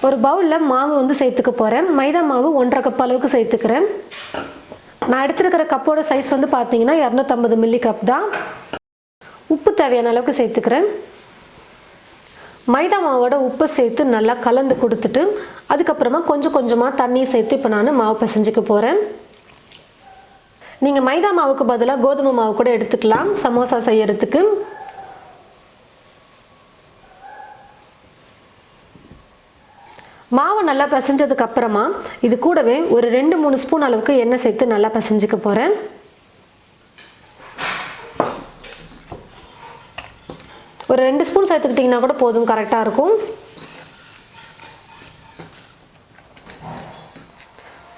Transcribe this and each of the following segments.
ஒரு பவுலில் மாவு வந்து சேர்த்துக்க போகிறேன். மைதா மாவு 1.5 கப் அளவுக்கு சேர்த்துக்கிறேன். நான் எடுத்துருக்கிற கப்போட சைஸ் வந்து பார்த்தீங்கன்னா 250 மில்லி கப் தான். உப்பு தேவையான அளவுக்கு சேர்த்துக்கிறேன். மைதா மாவோட உப்பு சேர்த்து நல்லா கலந்து கொடுத்துட்டு அதுக்கப்புறமா கொஞ்சம் கொஞ்சமாக தண்ணி சேர்த்து இப்போ நான் மாவு பிசைஞ்சிக்க போகிறேன். நீங்கள் மைதா மாவுக்கு பதிலாக கோதுமை மாவு கூட எடுத்துக்கலாம் சமோசா செய்யறதுக்கு. மாவை நல்லா பிசைஞ்சதுக்கு அப்புறமா இது கூடவே ஒரு 2-3 ஸ்பூன் அளவுக்கு எண்ணெய் சேர்த்து நல்லா பிசைஞ்சிக்க போகிறேன். ஒரு 2 ஸ்பூன் சேர்த்துக்கிட்டிங்கன்னா கூட போதும், கரெக்டாக இருக்கும்.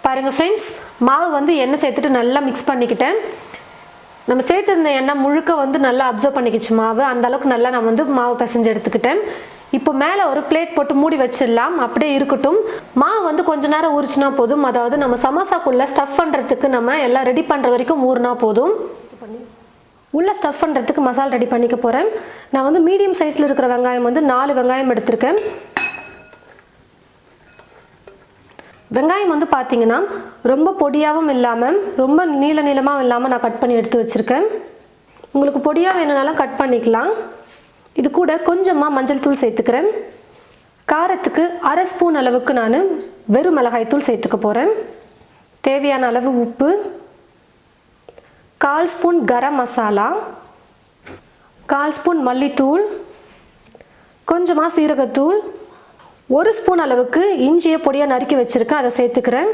பாருங்கள் ஃப்ரெண்ட்ஸ், மாவு வந்து எண்ணெய் சேர்த்துட்டு நல்லா மிக்ஸ் பண்ணிக்கிட்டேன். நம்ம சேர்த்துருந்த எண்ணெய் முழுக்க வந்து நல்லா அப்சர்வ் பண்ணிக்கிச்சு மாவு. அந்தளவுக்கு நல்லா நான் வந்து மாவு பிசைஞ்சு எடுத்துக்கிட்டேன். இப்போ மேலே ஒரு பிளேட் போட்டு மூடி வச்சிடலாம், அப்படியே இருக்கட்டும். மாவு வந்து கொஞ்ச நேரம் ஊறிச்சுனா போதும். அதாவது நம்ம சமோசாக்குள்ளே ஸ்டஃப் பண்ணுறதுக்கு நம்ம எல்லாம் ரெடி பண்ணுற வரைக்கும் ஊறினா போதும். உள்ளே ஸ்டஃப் பண்ணுறதுக்கு மசாலா ரெடி பண்ணிக்க போகிறேன். நான் வந்து மீடியம் சைஸில் இருக்கிற வெங்காயம் வந்து 4 வெங்காயம் எடுத்திருக்கேன். வெங்காயம் வந்து பார்த்தீங்கன்னா ரொம்ப பொடியாகவும் இல்லாமல் ரொம்ப நீளமாக இல்லாமல் நான் கட் பண்ணி எடுத்து வச்சுருக்கேன். உங்களுக்கு பொடியாக வேணும்னாலும் கட் பண்ணிக்கலாம். இது கூட கொஞ்சமாக மஞ்சள் தூள் சேர்த்துக்கிறேன். காரத்துக்கு 1/2 ஸ்பூன் அளவுக்கு நான் வெறும் மிளகாய் தூள் சேர்த்துக்க போகிறேன். தேவையான அளவு உப்பு, 1/4 ஸ்பூன் கரம் மசாலா, 1/4 ஸ்பூன் மல்லித்தூள், கொஞ்சமாக சீரகத்தூள், 1 ஸ்பூன் அளவுக்கு இஞ்சியை பொடியாக நறுக்கி வச்சுருக்கேன், அதை சேர்த்துக்கிறேன்.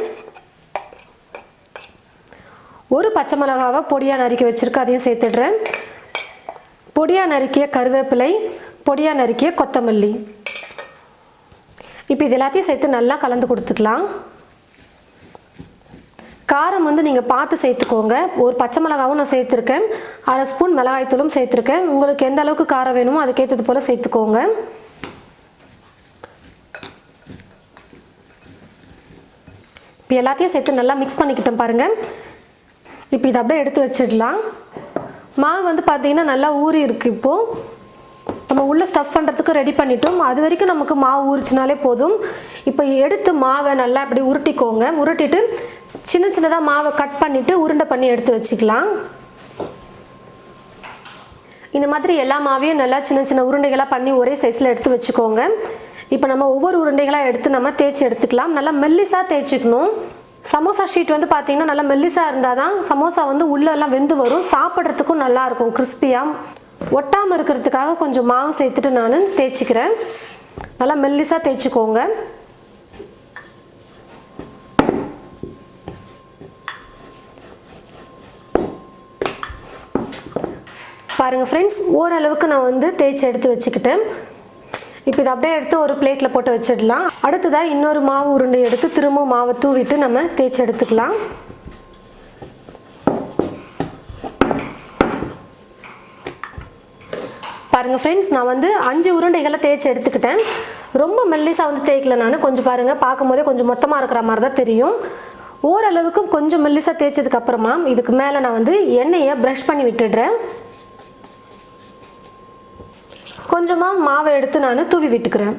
ஒரு பச்சை மிளகாவை பொடியாக நறுக்கி வச்சுருக்கேன், அதையும் சேர்த்துடுறேன். பொடியாக நறுக்கிய கருவேப்பிலை, பொடியாக நறுக்கிய கொத்தமல்லி. இப்போ இது எல்லாத்தையும் சேர்த்து நல்லா கலந்து கொடுத்துக்கலாம். காரம் வந்து நீங்கள் பார்த்து சேர்த்துக்கோங்க. ஒரு பச்சை மிளகாவும் நான் சேர்த்துருக்கேன், 1/2 ஸ்பூன் மிளகாய்த்தூளும் சேர்த்துருக்கேன். உங்களுக்கு எந்த அளவுக்கு காரம் வேணுமோ அதுக்கேற்றது போல் சேர்த்துக்கோங்க. இப்போ எல்லாத்தையும் சேர்த்து நல்லா மிக்ஸ் பண்ணிக்கிட்டேன் பாருங்கள். இப்போ இதை அப்படியே எடுத்து வச்சிடலாம். மாவு வந்து பார்த்தீங்கன்னா நல்லா ஊறி இருக்குது. இப்போது நம்ம உள்ளே ஸ்டஃப் பண்ணுறதுக்கு ரெடி பண்ணிட்டோம். அது வரைக்கும் நமக்கு மாவு ஊறிச்சினாலே போதும். இப்போ எடுத்து மாவை நல்லா இப்படி உருட்டிக்கோங்க. உருட்டிட்டு சின்ன சின்னதாக மாவை கட் பண்ணிவிட்டு உருண்டை பண்ணி எடுத்து வச்சுக்கலாம். இந்த மாதிரி எல்லா மாவையும் நல்லா சின்ன சின்ன உருண்டைகளாக பண்ணி ஒரே சைஸில் எடுத்து வச்சுக்கோங்க. இப்போ நம்ம ஒவ்வொரு உருண்டைகளாக எடுத்து நம்ம தேய்ச்சி எடுத்துக்கலாம். நல்லா மெல்லிசாக தேய்ச்சிக்கணும். சமோசா ஷீட் வந்து பார்த்தீங்கன்னா நல்லா மெல்லிசாக இருந்தால் தான் சமோசா வந்து உள்ளெல்லாம் வெந்து வரும், சாப்பிட்றதுக்கும் நல்லாயிருக்கும், கிறிஸ்பியாக. ஒட்டாமல் இருக்கிறதுக்காக கொஞ்சம் மாவு சேர்த்துட்டு நான் தேய்ச்சிக்கிறேன். நல்லா மெல்லிசாக தேய்ச்சிக்கோங்க. பாருங்கள் ஃப்ரெண்ட்ஸ், ஓரளவுக்கு நான் வந்து தேய்ச்சி எடுத்து வச்சுக்கிட்டேன். இப்போ இதை அப்படியே எடுத்து ஒரு பிளேட்டில் போட்டு வச்சிடலாம். அடுத்ததாக இன்னொரு மாவு உருண்டை எடுத்து திரும்ப மாவை தூவிட்டு நம்ம தேய்ச்சி எடுத்துக்கலாம். பாருங்கள் ஃப்ரெண்ட்ஸ், நான் வந்து 5 உருண்டைகளை தேய்ச்சி எடுத்துக்கிட்டேன். ரொம்ப மெல்லிசாக வந்து தேய்க்கல நான். கொஞ்சம் பாருங்கள், பார்க்கும் போதே கொஞ்சம் மொத்தமாக இருக்கிற மாதிரி தான் தெரியும். ஓரளவுக்கு கொஞ்சம் மெல்லிசாக தேய்ச்சதுக்கப்புறமா இதுக்கு மேலே நான் வந்து எண்ணெயை ப்ரஷ் பண்ணி விட்டுடுறேன். கொஞ்சமாக மாவை எடுத்து நான் தூவி விட்டுக்கிறேன்.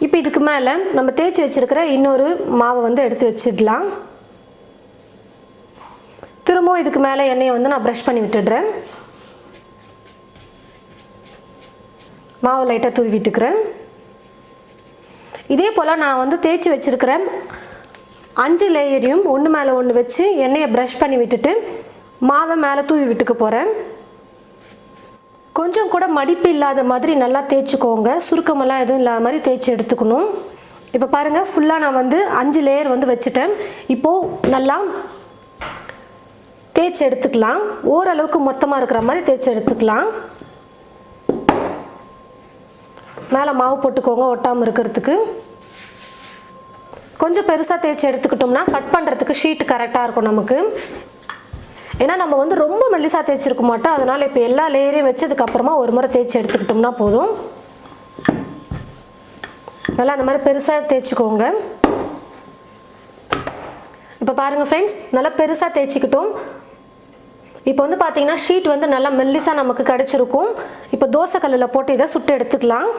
இப்போ இதுக்கு மேலே நம்ம தேய்ச்சி வச்சிருக்கிற இன்னொரு மாவை வந்து எடுத்து வச்சிடலாம். திரும்பவும் இதுக்கு மேலே எண்ணெயை வந்து நான் ப்ரஷ் பண்ணி விட்டுடுறேன். மாவை லைட்டாக தூவி விட்டுக்கிறேன். இதே போல் நான் வந்து தேய்ச்சி வச்சிருக்கிறேன் 5 லேயரையும் ஒன்று மேலே ஒன்று வச்சு எண்ணெயை ப்ரஷ் பண்ணி விட்டுட்டு மாவை மேலே தூவி விட்டுக்க போகிறேன். கொஞ்சம் கூட மடிப்பு இல்லாத மாதிரி நல்லா தேய்ச்சிக்கோங்க. சுருக்கமெல்லாம் எதுவும் இல்லாத மாதிரி தேய்ச்சி எடுத்துக்கணும். இப்போ பாருங்கள், ஃபுல்லாக நான் வந்து 5 லேயர் வந்து வச்சுட்டேன். இப்போது நல்லா தேய்ச்சி எடுத்துக்கலாம். ஓரளவுக்கு மொத்தமாக இருக்கிற மாதிரி தேய்ச்சி எடுத்துக்கலாம். மேலே மாவு போட்டுக்கோங்க ஒட்டாமல் இருக்கிறதுக்கு. கொஞ்சம் பெருசாக தேய்ச்சி எடுத்துக்கிட்டோம்னா கட் பண்ணுறதுக்கு ஷீட் கரெக்டாக இருக்கும் நமக்கு. ஏன்னா நம்ம வந்து ரொம்ப மெல்லிசாக தேய்ச்சிருக்க மாட்டோம். அதனால் இப்போ எல்லா லேயரையும் வச்சதுக்கப்புறமா ஒரு முறை தேய்ச்சி எடுத்துக்கிட்டோம்னா போதும். நல்லா அந்த மாதிரி பெருசாக தேய்ச்சிக்கோங்க. இப்போ பாருங்கள் ஃப்ரெண்ட்ஸ், நல்லா பெருசாக தேய்ச்சிக்கிட்டோம். இப்போ வந்து பார்த்தீங்கன்னா ஷீட் வந்து நல்லா மெல்லிசாக நமக்கு கிடச்சிருக்கும். இப்போ தோசை கல்லில் போட்டு இதை சுட்டு எடுத்துக்கலாம்.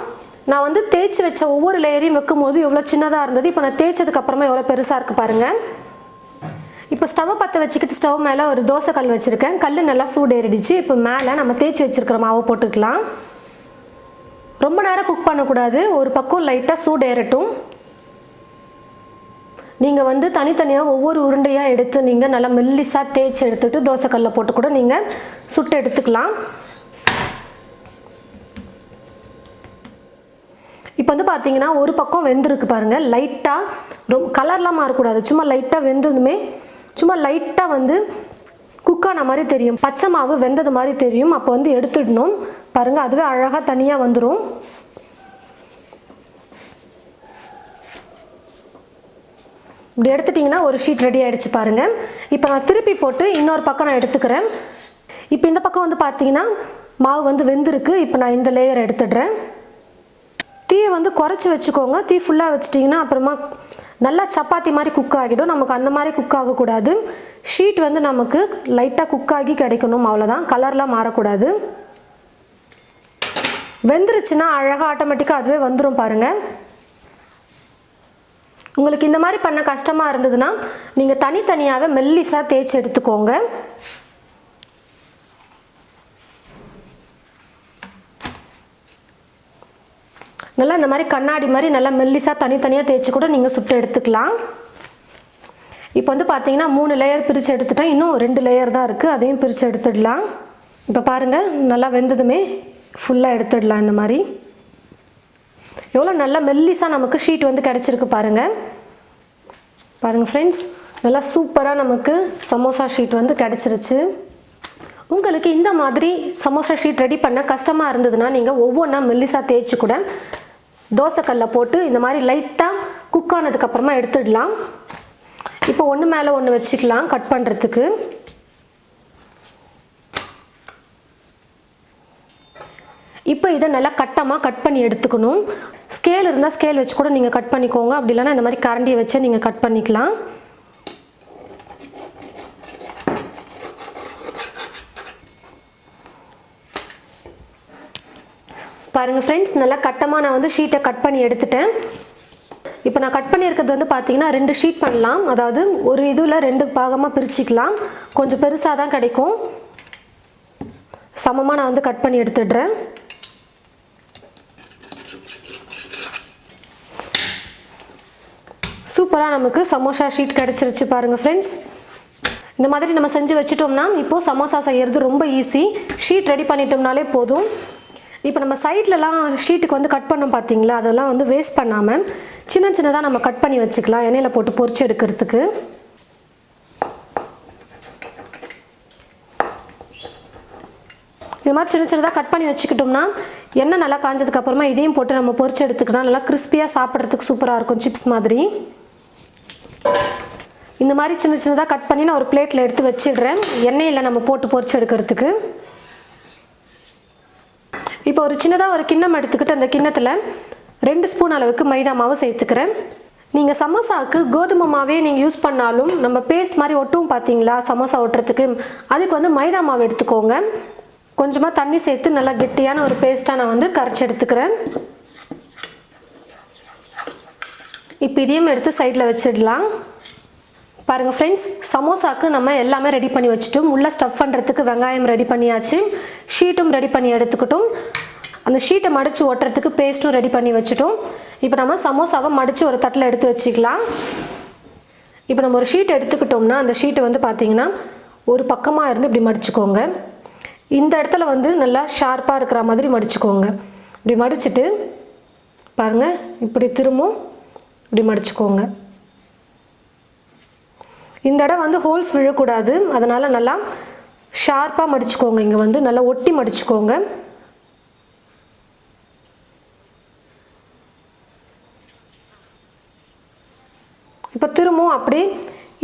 நான் வந்து தேய்ச்சி வச்ச ஒவ்வொரு லேயரையும் வைக்கும்போது எவ்வளோ சின்னதாக இருந்தது, இப்போ நான் தேய்ச்சதுக்கு அப்புறமா எவ்வளோ பெருசாக இருக்குது பாருங்கள். இப்போ ஸ்டவ்வை பற்ற வச்சுக்கிட்டு ஸ்டவ் மேலே ஒரு தோசை கல் வச்சுருக்கேன். கல் நல்லா சூடேறிடுச்சு. இப்போ மேலே நம்ம தேய்ச்சி வச்சுருக்கிற மாவு போட்டுக்கலாம். ரொம்ப நேரம் குக் பண்ணக்கூடாது, ஒரு பக்கம் லைட்டாக சூடேறட்டும். நீங்கள் வந்து தனித்தனியாக ஒவ்வொரு உருண்டையாக எடுத்து நீங்கள் நல்லா மெல்லிசாக தேய்ச்சி எடுத்துகிட்டு தோசைக்கல்லில் போட்டு கூட நீங்கள் சுட்டு எடுத்துக்கலாம். இப்போ வந்து பார்த்தீங்கன்னா ஒரு பக்கம் வெந்திருக்கு பாருங்கள். லைட்டாக ரொம்ப கலர்லாம் மாறக்கூடாது, சும்மா லைட்டாக வெந்ததுமே சும்மா லைட்டாக வந்து குக்கான மாதிரி தெரியும், பச்சை மாவு வெந்தது மாதிரி தெரியும். அப்போ வந்து எடுத்துடணும் பாருங்கள், அதுவே அழகாக தனியாக வந்துடும். இப்படி எடுத்துட்டிங்கன்னா ஒரு ஷீட் ரெடி ஆகிடுச்சு பாருங்கள். இப்போ நான் திருப்பி போட்டு இன்னொரு பக்கம் நான் எடுத்துக்கிறேன். இப்போ இந்த பக்கம் வந்து பார்த்தீங்கன்னா மாவு வந்து வெந்திருக்கு. இப்போ நான் இந்த லேயர் எடுத்துடுறேன். தீயை வந்து குறைச்சி வச்சுக்கோங்க. தீ ஃபுல்லாக வச்சிட்டிங்கன்னா அப்புறமா நல்லா சப்பாத்தி மாதிரி குக் ஆகிடும். நமக்கு அந்த மாதிரி குக் ஆகக்கூடாது. ஷீட் வந்து நமக்கு லைட்டாக குக் ஆகி கிடைக்கணும், அவ்வளோதான். கலர்லாம் மாறக்கூடாது. வெந்துருச்சுன்னா அழகாக ஆட்டோமேட்டிக்காக அதுவே வந்துடும் பாருங்கள். உங்களுக்கு இந்த மாதிரி பண்ண கஷ்டமாக இருந்ததுன்னா நீங்கள் தனித்தனியாகவே மெல்லிசாக தேய்ச்சி எடுத்துக்கோங்க. நல்லா இந்த மாதிரி கண்ணாடி மாதிரி நல்லா மெல்லிசாக தனித்தனியாக தேய்ச்சி கூட நீங்கள் சுட்டு எடுத்துக்கலாம். இப்போ வந்து பார்த்தீங்கன்னா 3 லேயர் பிரித்து எடுத்துட்டேன். இன்னும் 2 லேயர் தான் இருக்குது, அதையும் பிரித்து எடுத்துடலாம். இப்போ பாருங்கள், நல்லா வெந்ததுமே ஃபுல்லாக எடுத்துடலாம். இந்த மாதிரி எவ்வளோ நல்லா மெல்லிசாக நமக்கு ஷீட் வந்து கிடச்சிருக்கு பாருங்கள். பாருங்கள் ஃப்ரெண்ட்ஸ், நல்லா சூப்பராக நமக்கு சமோசா ஷீட் வந்து கிடச்சிருச்சு. உங்களுக்கு இந்த மாதிரி சமோசா ஷீட் ரெடி பண்ண கஷ்டமாக இருந்ததுன்னா நீங்கள் ஒவ்வொன்றா மெல்லிசாக தேய்ச்சி கூட தோசைக்கல்லில் போட்டு இந்த மாதிரி லைட்டாக குக் ஆனதுக்கப்புறமா எடுத்துடலாம். இப்போ ஒன்று மேலே ஒன்று வச்சுக்கலாம் கட் பண்ணுறதுக்கு. இப்போ இதை நல்லா கட்டமாக கட் பண்ணி எடுத்துக்கணும். ஸ்கேல் இருந்தால் ஸ்கேல் வச்சு கூட நீங்கள் கட் பண்ணிக்கோங்க, அப்படி இல்லைன்னா இந்த மாதிரி கரண்டியை வச்சு நீங்கள் கட் பண்ணிக்கலாம். பாருங்கள் ஃப்ரெண்ட்ஸ், நல்லா கட்டமாக நான் வந்து ஷீட்டை கட் பண்ணி எடுத்துட்டேன். இப்போ நான் கட் பண்ணியிருக்கிறது வந்து பார்த்தீங்கன்னா 2 ஷீட் பண்ணலாம். அதாவது ஒரு இதில் 2 பாகமாக பிரிச்சுக்கலாம். கொஞ்சம் பெருசாக தான் கிடைக்கும். சமமாக நான் வந்து கட் பண்ணி எடுத்துடுறேன். சூப்பராக நமக்கு சமோசா ஷீட் கிடச்சிருச்சு பாருங்கள் ஃப்ரெண்ட்ஸ். இந்த மாதிரி நம்ம செஞ்சு வச்சுட்டோம்னா இப்போது சமோசா செய்கிறது ரொம்ப ஈஸி. ஷீட் ரெடி பண்ணிட்டோம்னாலே போதும். இப்போ நம்ம சைட்லலாம் ஷீட்டுக்கு வந்து கட் பண்ணோம் பார்த்தீங்களா, அதெல்லாம் வந்து வேஸ்ட் பண்ணாமல் சின்ன சின்னதாக நம்ம கட் பண்ணி வச்சுக்கலாம் எண்ணெயில் போட்டு பொரிச்சு எடுக்கிறதுக்கு. இது மாதிரி சின்ன சின்னதாக கட் பண்ணி வச்சுக்கிட்டோம்னா எண்ணெய் நல்லா காஞ்சதுக்கப்புறமா இதையும் போட்டு நம்ம பொரிச்சு எடுத்துக்கலாம். நல்லா கிறிஸ்பியாக சாப்பிட்றதுக்கு சூப்பராக இருக்கும், சிப்ஸ் மாதிரி. இந்த மாதிரி சின்ன சின்னதாக கட் பண்ணி நான் ஒரு பிளேட்டில் எடுத்து வச்சிடுறேன், எண்ணெயில் நம்ம போட்டு பொரிச்சு எடுக்கிறதுக்கு. இப்போ ஒரு சின்னதாக ஒரு கிண்ணம் எடுத்துக்கிட்டு அந்த கிண்ணத்தில் 2 ஸ்பூன் அளவுக்கு மைதா மாவு சேர்த்துக்கிறேன். நீங்கள் சமோசாவுக்கு கோதுமை மாவே நீங்கள் யூஸ் பண்ணாலும் நம்ம பேஸ்ட் மாதிரி ஒட்டும் பார்த்தீங்களா சமோசா ஒட்டுறதுக்கு, அதுக்கு வந்து மைதா மாவு எடுத்துக்கோங்க. கொஞ்சமாக தண்ணி சேர்த்து நல்லா கெட்டியான ஒரு பேஸ்ட்டாக நான் வந்து கரைச்சி எடுத்துக்கிறேன். இப்போ இதையும் எடுத்து சைடில் வச்சிடலாம். பாருங்கள் ஃப்ரெண்ட்ஸ், சமோசாவுக்கு நம்ம எல்லாமே ரெடி பண்ணி வச்சுட்டோம். உள்ளே ஸ்டஃப் பண்ணுறதுக்கு வெங்காயம் ரெடி பண்ணியாச்சு, ஷீட்டும் ரெடி பண்ணி எடுத்துக்கிட்டோம், அந்த ஷீட்டை மடித்து ஒட்டுறதுக்கு பேஸ்ட்டும் ரெடி பண்ணி வச்சுட்டோம். இப்போ நம்ம சமோசாவை மடித்து ஒரு தட்டில் எடுத்து வச்சுக்கலாம். இப்போ நம்ம ஒரு ஷீட் எடுத்துக்கிட்டோம்னா அந்த ஷீட்டை வந்து பார்த்திங்கன்னா ஒரு பக்கமாக இருந்து இப்படி மடிச்சுக்கோங்க. இந்த இடத்துல வந்து நல்லா ஷார்ப்பாக இருக்கிற மாதிரி மடிச்சுக்கோங்க. இப்படி மடிச்சுட்டு பாருங்கள், இப்படி திரும்பவும் இப்படி மடிச்சுக்கோங்க. இந்த இடம் வந்து ஹோல்ஸ் விழக்கூடாது, அதனால் நல்லா ஷார்ப்பாக மடிச்சுக்கோங்க. இங்கே வந்து நல்லா ஒட்டி மடிச்சுக்கோங்க. இப்போ திரும்பவும் அப்படி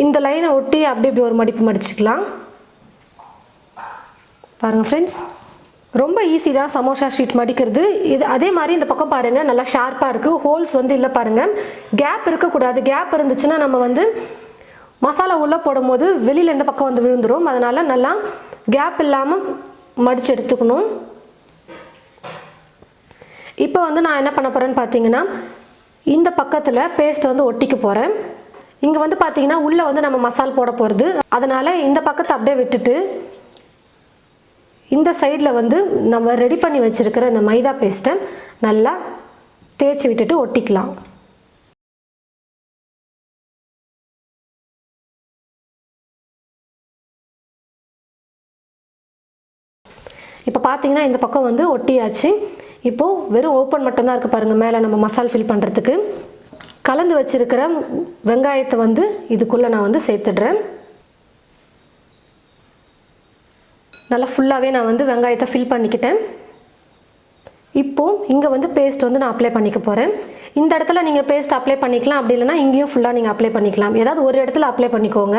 இந்த லைனை ஒட்டி அப்படி இப்படி ஒரு மடிப்பு மடிச்சுக்கலாம். பாருங்கள் ஃப்ரெண்ட்ஸ், ரொம்ப ஈஸி தான் சமோசா ஷீட் மடிக்கிறது. இது அதே மாதிரி இந்த பக்கம் பாருங்கள், நல்லா ஷார்ப்பாக இருக்குது, ஹோல்ஸ் வந்து இல்லை பாருங்கள். கேப் இருக்கக்கூடாது. கேப் இருந்துச்சுன்னா நம்ம வந்து மசாலா உள்ளே போடும்போது வெளியில் இந்த பக்கம் வந்து விழுந்துடும். அதனால் நல்லா கேப் இல்லாமல் மடித்து எடுத்துக்கணும். இப்போ வந்து நான் என்ன பண்ண போகிறேன்னு பார்த்தீங்கன்னா இந்த பக்கத்தில் பேஸ்ட் வந்து ஒட்டிக்க போகிறேன். இங்கே வந்து பார்த்தீங்கன்னா உள்ளே வந்து நம்ம மசால் போட போகிறது, அதனால் இந்த பக்கத்தை அப்படியே விட்டுட்டு இந்த சைடில் வந்து நம்ம ரெடி பண்ணி வச்சுருக்கிற இந்த மைதா பேஸ்ட்டை நல்லா தேய்ச்சி விட்டுட்டு ஒட்டிக்கலாம். இப்போ பார்த்தீங்கன்னா இந்த பக்கம் வந்து ஒட்டியாச்சு. இப்போது வெறும் ஓப்பன் மட்டும்தான் இருக்குது பாருங்கள். மேலே நம்ம மசால் ஃபில் பண்ணுறதுக்கு கலந்து வச்சுருக்கிற வெங்காயத்தை வந்து இதுக்குள்ளே நான் வந்து சேர்த்துடுறேன். நல்லா ஃபுல்லாகவே நான் வந்து வெங்காயத்தை ஃபில் பண்ணிக்கிட்டேன். இப்போது இங்கே வந்து பேஸ்ட் வந்து நான் அப்ளை பண்ணிக்க போகிறேன். இந்த இடத்துல நீங்கள் பேஸ்ட் அப்ளை பண்ணிக்கலாம், அப்படி இல்லைனா இங்கேயும் ஃபுல்லாக நீங்கள் அப்ளை பண்ணிக்கலாம். ஏதாவது ஒரு இடத்துல அப்ளை பண்ணிக்கோங்க.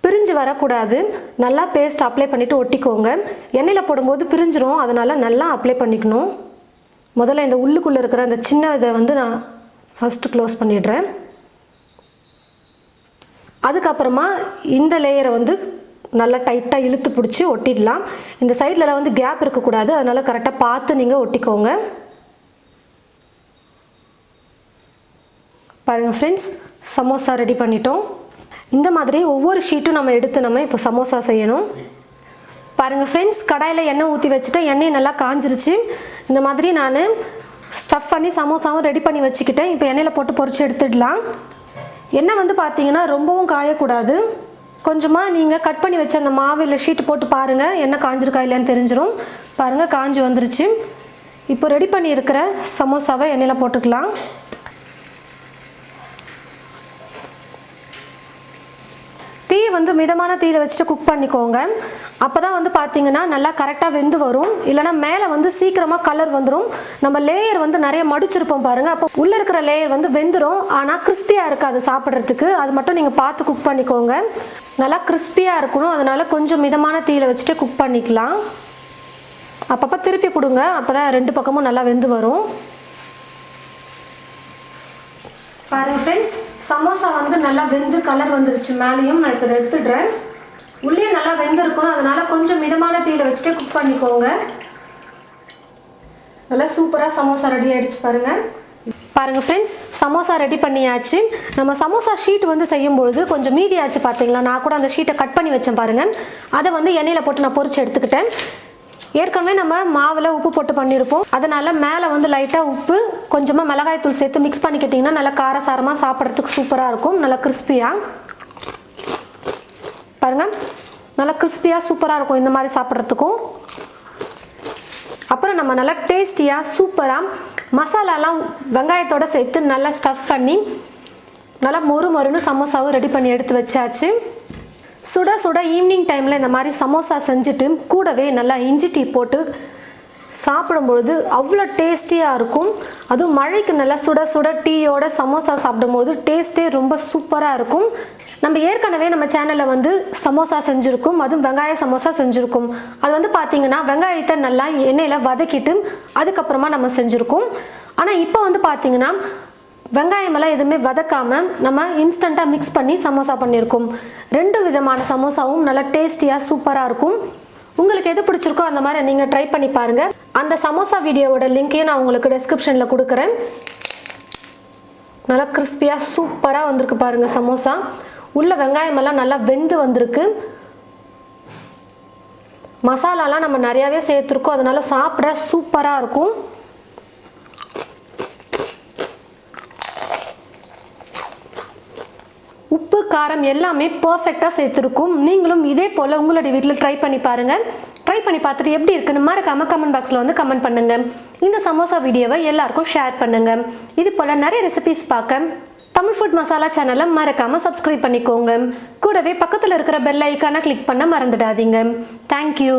பிரிஞ்சு வரக்கூடாது. நல்லா பேஸ்ட் அப்ளை பண்ணிவிட்டு ஒட்டிக்கோங்க. எண்ணெயில் போடும்போது பிரிஞ்சிரும், அதனால் நல்லா அப்ளை பண்ணிக்கணும். முதல்ல இந்த உள்ளுக்குள்ளே இருக்கிற அந்த சின்ன இதை வந்து நான் ஃபஸ்ட்டு க்ளோஸ் பண்ணிடுறேன். அதுக்கப்புறமா இந்த லேயரை வந்து நல்லா டைட்டாக இழுத்து பிடிச்சி ஒட்டிடலாம். இந்த சைட்லலாம் வந்து கேப் இருக்கக்கூடாது, அதனால் கரெக்டாக பார்த்து நீங்கள் ஒட்டிக்கோங்க. பாருங்கள் ஃப்ரெண்ட்ஸ், சமோசா ரெடி பண்ணிட்டோம். இந்த மாதிரி ஒவ்வொரு ஷீட்டும் நம்ம எடுத்து நம்ம இப்போ சமோசா செய்யணும். பாருங்கள் ஃப்ரெண்ட்ஸ், கடாயில் எண்ணெய் ஊற்றி வச்சுட்டேன். எண்ணெய் நல்லா காஞ்சிருச்சு. இந்த மாதிரி நான் ஸ்டஃப் பண்ணி சமோசாவும் ரெடி பண்ணி வச்சுக்கிட்டேன். இப்போ எண்ணெயில் போட்டு பொரிச்சு எடுத்துடலாம். எண்ணெய் வந்து பார்த்தீங்கன்னா ரொம்பவும் காயக்கூடாது. கொஞ்சமாக நீங்கள் கட் பண்ணி வச்ச அந்த மாவு இல்லை ஷீட்டு போட்டு பாருங்கள், எண்ணெய் காஞ்சிருக்கா இல்லைன்னு தெரிஞ்சிடும். பாருங்கள், காஞ்சி வந்துருச்சு. இப்போ ரெடி பண்ணி இருக்கிற சமோசாவை எண்ணெயில் போட்டுக்கலாம். தீ வந்து மிதமான தீயில் வச்சுட்டு குக் பண்ணிக்கோங்க. அப்போ தான் வந்து பார்த்தீங்கன்னா நல்லா கரெக்டாக வெந்து வரும். இல்லைனா மேலே வந்து சீக்கிரமாக கலர் வந்துடும். நம்ம லேயர் வந்து நிறைய மடிச்சிருப்போம் பாருங்கள், அப்போ உள்ளே இருக்கிற லேயர் வந்து வெந்துடும், ஆனால் கிறிஸ்பியாக இருக்காது சாப்பிட்றதுக்கு. அது மட்டும் நீங்கள் பார்த்து குக் பண்ணிக்கோங்க. நல்லா கிறிஸ்பியாக இருக்கணும், அதனால் கொஞ்சம் மிதமான தீயில் வச்சுட்டு குக் பண்ணிக்கலாம். அப்பப்போ திருப்பி கொடுங்க, அப்போ தான் ரெண்டு பக்கமும் நல்லா வெந்து வரும். பாருங்கள் ஃப்ரெண்ட்ஸ், சமோசா வந்து நல்லா வெந்து கலர் வந்துருச்சு மேலேயும். நான் இப்போ இதை எடுத்துடுறேன். உள்ளே நல்லா வெந்திருக்கணும், அதனால் கொஞ்சம் மிதமான தீயில் வச்சுட்டு குக் பண்ணிக்கோங்க. நல்லா சூப்பராக சமோசா ரெடி ஆகிடுச்சு பாருங்கள். பாருங்கள் ஃப்ரெண்ட்ஸ், சமோசா ரெடி பண்ணியாச்சு. நம்ம சமோசா ஷீட் வந்து செய்யும்பொழுது கொஞ்சம் மீதி ஆச்சு பார்த்தீங்களா. நான் கூட அந்த ஷீட்டை கட் பண்ணி வச்சேன் பாருங்கள். அதை வந்து எண்ணெயில் போட்டு நான் பொரிச்சு எடுத்துக்கிட்டேன். ஏற்கனவே நம்ம மாவில் உப்பு போட்டு பண்ணியிருப்போம், அதனால் மேலே வந்து லைட்டாக உப்பு கொஞ்சமாக மிளகாய் தூள் சேர்த்து மிக்ஸ் பண்ணிக்கிட்டிங்கன்னா நல்லா காரசாரமாக சாப்பிட்றதுக்கு சூப்பராக இருக்கும். நல்லா கிறிஸ்பியாக பாருங்கள், நல்லா கிறிஸ்பியாக சூப்பராக இருக்கும் இந்த மாதிரி சாப்பிட்றதுக்கும். அப்புறம் நம்ம நல்லா டேஸ்டியாக சூப்பராக மசாலாலாம் வெங்காயத்தோடு சேர்த்து நல்லா ஸ்டஃப் பண்ணி நல்லா மொறு மொறுன்னு சமோசாவும் ரெடி பண்ணி எடுத்து வச்சாச்சு. சுட சுட ஈவினிங் டைமில் இந்த மாதிரி சமோசா செஞ்சுட்டு கூடவே நல்லா இஞ்சி டீ போட்டு சாப்பிடும்பொழுது அவ்வளோ டேஸ்டியாக இருக்கும். அதுவும் மழைக்கு நல்லா சுட சுட டீயோட சமோசா சாப்பிடும்போது டேஸ்ட்டே ரொம்ப சூப்பராக இருக்கும். நம்ம ஏற்கனவே நம்ம சேனலில் வந்து சமோசா செஞ்சுருக்கோம், அதுவும் வெங்காய சமோசா செஞ்சுருக்கோம். அது வந்து பார்த்திங்கன்னா வெங்காயத்தை நல்லா எண்ணெயில் வதக்கிட்டு அதுக்கப்புறமா நம்ம செஞ்சுருக்கோம். ஆனால் இப்போ வந்து பார்த்திங்கன்னா வெங்காயமெல்லாம் எதுவுமே வதக்காமல் நம்ம இன்ஸ்டண்ட்டாக மிக்ஸ் பண்ணி சமோசா பண்ணியிருக்கோம். ரெண்டு விதமான சமோசாவும் நல்லா டேஸ்டியாக சூப்பராக இருக்கும். உங்களுக்கு எது பிடிச்சிருக்கோ அந்த மாதிரி நீங்கள் ட்ரை பண்ணி பாருங்கள். அந்த சமோசா வீடியோவோட லிங்க்கையும் நான் உங்களுக்கு டிஸ்கிரிப்ஷனில் கொடுக்குறேன். நல்லா கிறிஸ்பியாக சூப்பராக வந்திருக்கு பாருங்கள் சமோசா. உள்ள வெங்காயமெல்லாம் நல்லா வெந்து வந்திருக்கு. மசாலாலாம் நம்ம நிறையாவே சேர்த்துருக்கோம், அதனால சாப்பிட சூப்பராக இருக்கும். உப்பு காரம் எல்லாமே பர்ஃபெக்டாக சேர்த்துருக்கும். நீங்களும் இதே போல் உங்களுடைய வீட்டில் ட்ரை பண்ணி பாருங்கள். ட்ரை பண்ணி பார்த்துட்டு எப்படி இருக்குன்னு மறக்காம கமெண்ட் பாக்ஸில் வந்து கமெண்ட் பண்ணுங்கள். இந்த சமோசா வீடியோவை எல்லாருக்கும் ஷேர் பண்ணுங்கள். இது போல் நிறைய ரெசிபிஸ் பார்க்க தமிழ் ஃபுட் மசாலா சேனலை மறக்காமல் சப்ஸ்கிரைப் பண்ணிக்கோங்க. கூடவே பக்கத்தில் இருக்கிற பெல் ஐக்கானை கிளிக் பண்ண மறந்துடாதீங்க. தேங்க்யூ.